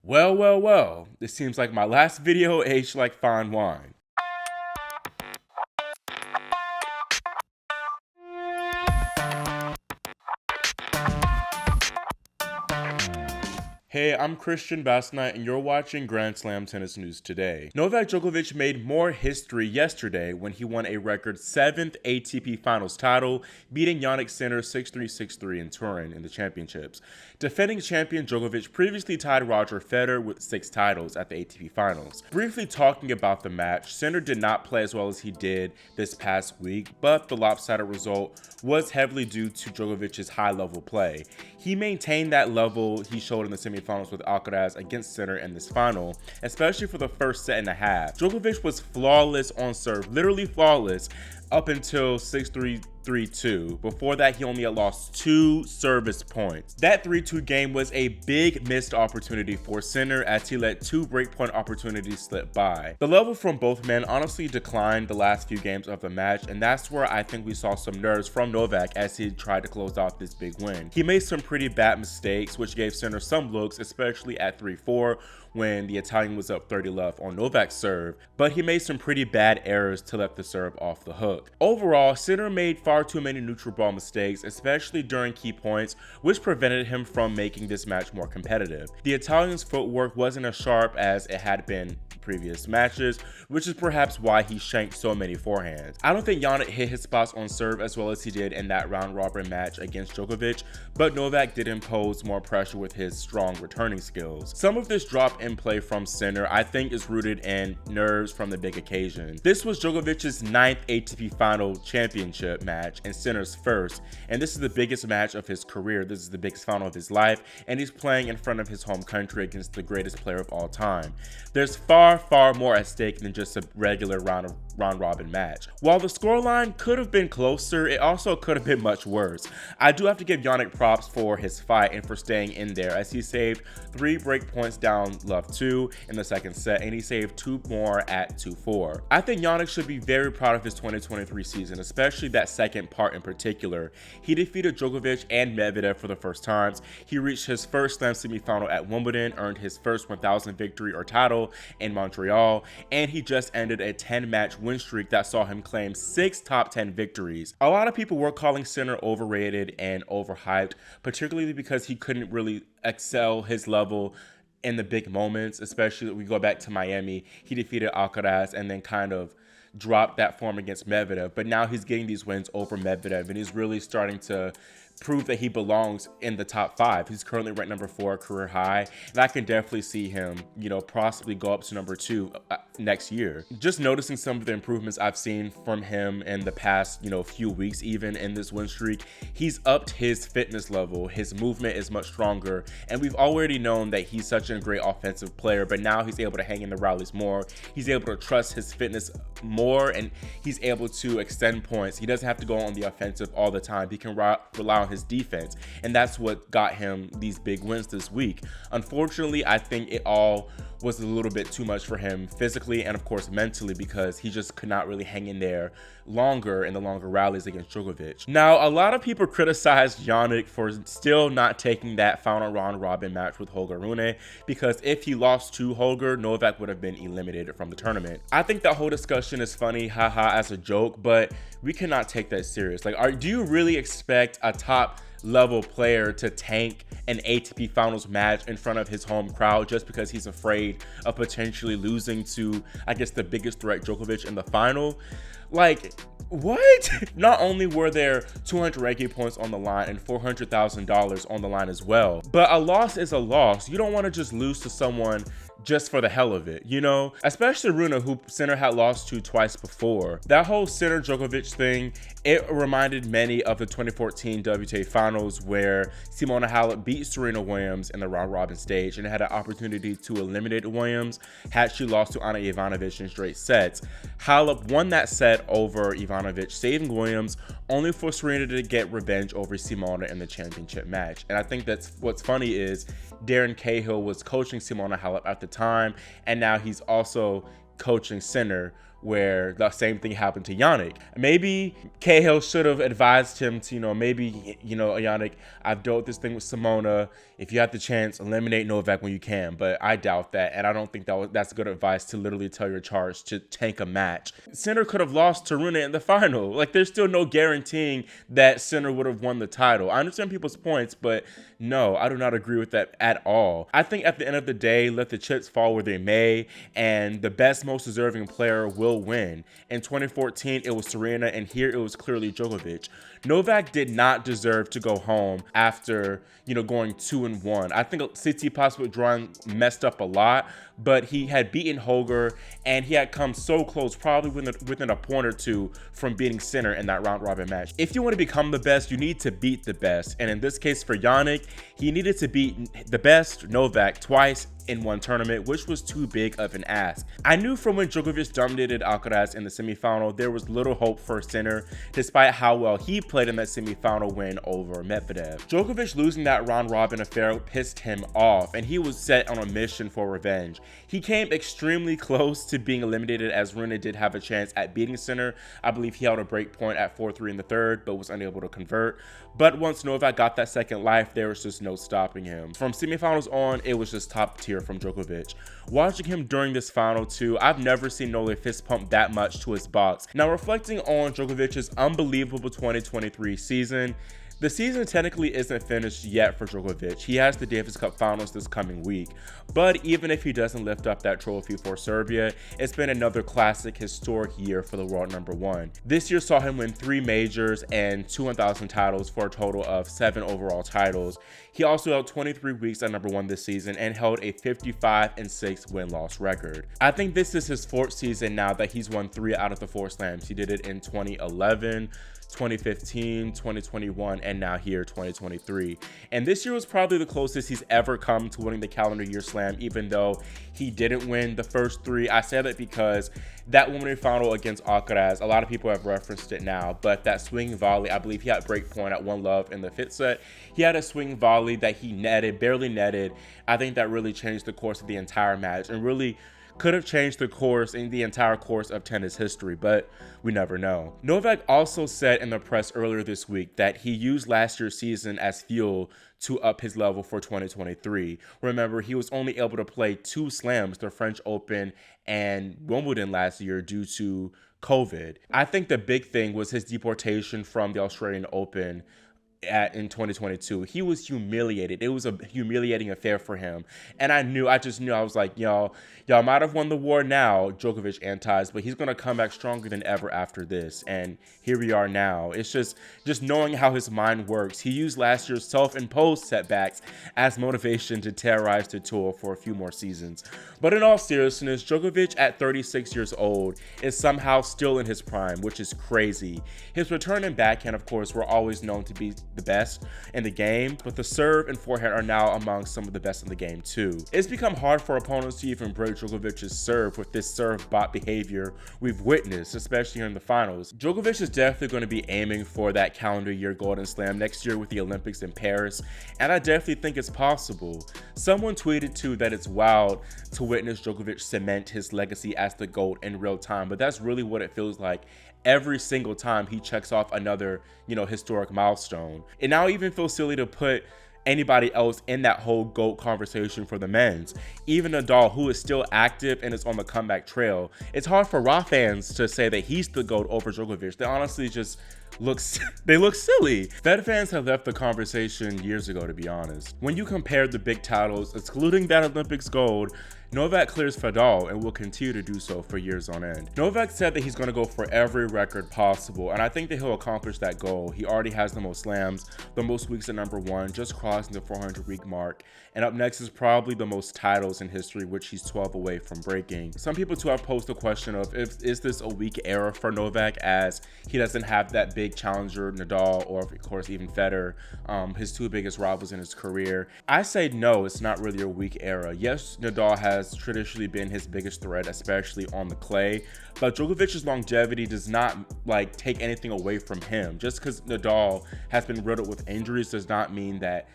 Well, well, well, this seems like my last video aged like fine wine. Hey, I'm Christian Basnight and you're watching Grand Slam Tennis News Today. Novak Djokovic made more history yesterday when he won a record 7th ATP Finals title, beating Jannik Sinner 6-3, 6-3 in Turin in the championships. Defending champion Djokovic previously tied Roger Federer with 6 titles at the ATP Finals. Briefly talking about the match, Sinner did not play as well as he did this past week, but the lopsided result was heavily due to Djokovic's high-level play. He maintained that level he showed in the semifinals with Alcaraz against Sinner in this final, especially for the first set and a half. Djokovic was flawless on serve, literally flawless, up until 6-3, 3-2. Before that, he only had lost 2 service points. That 3-2 game was a big missed opportunity for Sinner as he let 2 breakpoint opportunities slip by. The level from both men honestly declined the last few games of the match, and that's where I think we saw some nerves from Novak as he tried to close off this big win. He made some pretty bad mistakes, which gave Sinner some looks, especially at 3-4 when the Italian was up 30 love on Novak's serve, but he made some pretty bad errors to let the serve off the hook. Overall, Sinner made far too many neutral ball mistakes, especially during key points, which prevented him from making this match more competitive. The Italian's footwork wasn't as sharp as it had been previous matches, which is perhaps why he shanked so many forehands. I don't think Jannik hit his spots on serve as well as he did in that round-robin match against Djokovic, but Novak did impose more pressure with his strong returning skills. Some of this drop in play from Sinner I think is rooted in nerves from the big occasion. This was Djokovic's 9th ATP Final championship match and Sinner's first, and this is the biggest match of his career. This is the biggest final of his life, and he's playing in front of his home country against the greatest player of all time. There's far more at stake than just a regular round-robin match. While the scoreline could have been closer, it also could have been much worse. I do have to give Jannik props for his fight and for staying in there as he saved 3 break points down love 2 in the second set, and he saved 2 more at 2-4. I think Jannik should be very proud of his 2023 season, especially that second part in particular. He defeated Djokovic and Medvedev for the first times. He reached his first Slam semifinal at Wimbledon, earned his first 1,000 victory or title in Montreal, and he just ended a 10-match win streak that saw him claim 6 top 10 victories. A lot of people were calling Sinner overrated and overhyped, particularly because he couldn't really excel his level in the big moments, especially we go back to Miami. He defeated Alcaraz and then kind of dropped that form against Medvedev, but now he's getting these wins over Medvedev and he's really starting to prove that he belongs in the top 5. He's currently ranked number 4, career high, and I can definitely see him, possibly go up to number 2 next year. Just noticing some of the improvements I've seen from him in the past, few weeks, even in this win streak, he's upped his fitness level. His movement is much stronger, and we've already known that he's such a great offensive player, but now he's able to hang in the rallies more. He's able to trust his fitness more, and he's able to extend points. He doesn't have to go on the offensive all the time. He can rely on his defense, and that's what got him these big wins this week. Unfortunately, I think it all was a little bit too much for him physically and of course mentally, because he just could not really hang in there longer in the longer rallies against Djokovic. Now, a lot of people criticized Jannik for still not taking that final round-robin match with Holger Rune, because if he lost to Holger, Novak would have been eliminated from the tournament. I think that whole discussion is funny, haha, as a joke, but we cannot take that serious. Do you really expect a top level player to tank an ATP Finals match in front of his home crowd just because he's afraid of potentially losing to, I guess, the biggest threat, Djokovic, in the final? What? Not only were there 200 ranking points on the line and $400,000 on the line as well, but a loss is a loss. You don't want to just lose to someone just for the hell of it, Especially Rune, who Sinner had lost to twice before. That whole Sinner Djokovic thing, it reminded many of the 2014 WTA Finals where Simona Halep beat Serena Williams in the round-robin stage and had an opportunity to eliminate Williams had she lost to Ana Ivanovic in straight sets. Halep won that set over Ivanovic, saving Williams, only for Serena to get revenge over Simona in the championship match. And I think that's what's funny is Darren Cahill was coaching Simona Halep at the time, and now he's also coaching Sinner where the same thing happened to Jannik. Maybe Cahill should have advised him to, maybe, Jannik, I've dealt this thing with Simona. If you have the chance, eliminate Novak when you can. But I doubt that, and I don't think that's good advice to literally tell your charge to tank a match. Sinner could have lost to Rune in the final. Like, there's still no guaranteeing that Sinner would have won the title. I understand people's points, but no, I do not agree with that at all. I think at the end of the day, let the chips fall where they may, and the best, most deserving player will win. In 2014, it was Serena, and here it was clearly Djokovic. Novak did not deserve to go home after, going 2-1. I think Tsitsipas withdrawing messed up a lot, but he had beaten Holger, and he had come so close, probably within a point or two from beating Sinner in that round-robin match. If you want to become the best, you need to beat the best. And in this case for Jannik, he needed to beat the best, Novak, twice in one tournament, which was too big of an ask. I knew from when Djokovic dominated Alcaraz in the semifinal, there was little hope for Sinner, despite how well he played in that semifinal win over Medvedev. Djokovic losing that round-robin affair pissed him off, and he was set on a mission for revenge. He came extremely close to being eliminated, as Rune did have a chance at beating Sinner. I believe he held a break point at 4-3 in the third, but was unable to convert. But once Novak got that second life, there was just no stopping him. From semifinals on, it was just top tier from Djokovic. Watching him during this final too, I've never seen Nole fist pump that much to his box. Now, reflecting on Djokovic's unbelievable 2023 season, the season technically isn't finished yet for Djokovic. He has the Davis Cup Finals this coming week. But even if he doesn't lift up that trophy for Serbia, it's been another classic, historic year for the world number one. This year saw him win 3 majors and 2 1,000 titles for a total of 7 overall titles. He also held 23 weeks at number one this season and held a 55-6 win-loss record. I think this is his 4th season now that he's won 3 out of the 4 slams. He did it in 2011, 2015, 2021, and now here 2023. And this year was probably the closest he's ever come to winning the calendar year slam, even though he didn't win the first 3. I say that because that women's final against Alcaraz, a lot of people have referenced it now, but that swing volley, I believe he had break point at 1-love in the 5th set. He had a swing volley that he netted, barely netted. I think that really changed the course of the entire match and really could have changed the course in the entire course of tennis history, but we never know. Novak also said in the press earlier this week that he used last year's season as fuel to up his level for 2023. Remember, he was only able to play 2 slams, the French Open and Wimbledon last year, due to COVID. I think the big thing was his deportation from the Australian Open in 2022. He was humiliated. It was a humiliating affair for him. And I just knew, I was like, y'all might have won the war now, Djokovic and ties, but he's going to come back stronger than ever after this. And here we are now. It's just knowing how his mind works. He used last year's self-imposed setbacks as motivation to terrorize the tour for a few more seasons. But in all seriousness, Djokovic at 36 years old is somehow still in his prime, which is crazy. His return and backhand, of course, were always known to be the best in the game, but the serve and forehand are now among some of the best in the game too. It's become hard for opponents to even break Djokovic's serve with this serve bot behavior we've witnessed, especially here in the finals. Djokovic is definitely going to be aiming for that calendar year Golden Slam next year with the Olympics in Paris, and I definitely think it's possible. Someone tweeted too that it's wild to witness Djokovic cement his legacy as the GOAT in real time, but that's really what it feels like every single time he checks off another, historic milestone. It now even feels silly to put anybody else in that whole GOAT conversation for the men's. Even Nadal, who is still active and is on the comeback trail. It's hard for Raw fans to say that he's the GOAT over Djokovic. They honestly just look silly. Fed fans have left the conversation years ago, to be honest. When you compare the big titles, excluding that Olympics gold, Novak clears Federer and will continue to do so for years on end. Novak said that he's going to go for every record possible, and I think that he'll accomplish that goal. He already has the most slams, the most weeks at number one, just crossing the 400-week mark, and up next is probably the most titles in history, which he's 12 away from breaking. Some people too have posed the question of, is this a weak era for Novak, as he doesn't have that big challenger, Nadal, or of course even Federer, his 2 biggest rivals in his career. I say no, it's not really a weak era. Yes, Nadal has traditionally been his biggest threat, especially on the clay, but Djokovic's longevity does not take anything away from him. Just because Nadal has been riddled with injuries does not mean that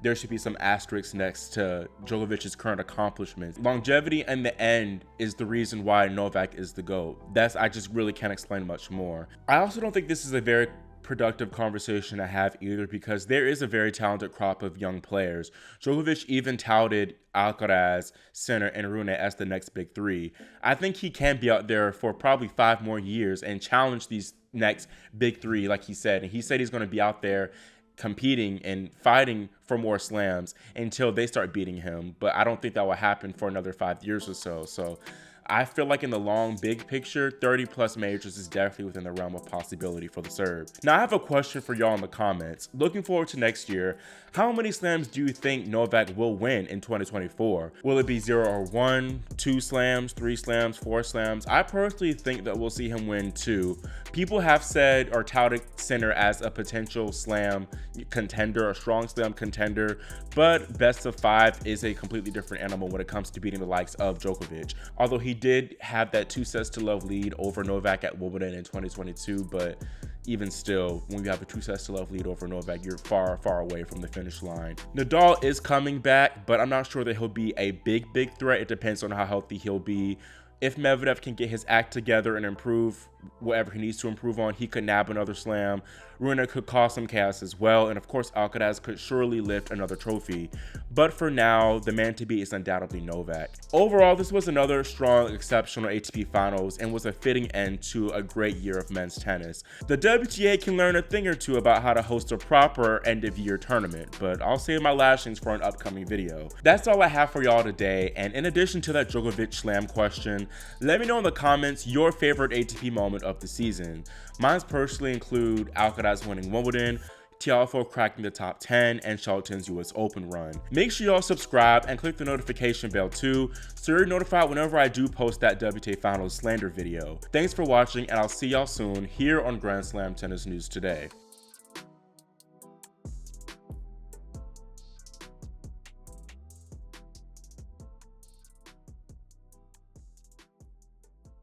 there should be some asterisks next to Djokovic's current accomplishments. Longevity in the end is the reason why Novak is the GOAT. I just really can't explain much more. I also don't think this is a very productive conversation to have either, because there is a very talented crop of young players. Djokovic even touted Alcaraz, Sinner, and Rune as the next big three. I think he can be out there for probably 5 more years and challenge these next big three, like he said. And he said he's going to be out there competing and fighting for more slams until they start beating him. But I don't think that will happen for another 5 years or so. So I feel like in the long, big picture, 30 plus majors is definitely within the realm of possibility for the Serb. Now, I have a question for y'all in the comments. Looking forward to next year, how many slams do you think Novak will win in 2024? Will it be 0 or 1, 2 slams, 3 slams, 4 slams? I personally think that we'll see him win 2. People have said or touted Sinner as a potential slam contender, a strong slam contender, but best of 5 is a completely different animal when it comes to beating the likes of Djokovic. Although he did have that 2-0 lead over Novak at Wimbledon in 2022, but even still, when you have a 2-0 lead over Novak, you're far, far away from the finish line. Nadal is coming back, but I'm not sure that he'll be a big threat. It depends on how healthy he'll be. If Medvedev can get his act together and improve whatever he needs to improve on, he could nab another slam. Rune could cause some chaos as well, and of course Alcaraz could surely lift another trophy. But for now, the man to beat is undoubtedly Novak. Overall, this was another strong, exceptional ATP Finals and was a fitting end to a great year of men's tennis. The WTA can learn a thing or two about how to host a proper end-of-year tournament, but I'll save my lashings for an upcoming video. That's all I have for y'all today, and in addition to that Djokovic slam question, let me know in the comments your favorite ATP moment of the season. Mine personally include Alcaraz winning Wimbledon, Tiafoe cracking the top 10, and Shelton's US Open run. Make sure y'all subscribe and click the notification bell too, so you're notified whenever I do post that WTA Finals slander video. Thanks for watching, and I'll see y'all soon here on Grand Slam Tennis News Today.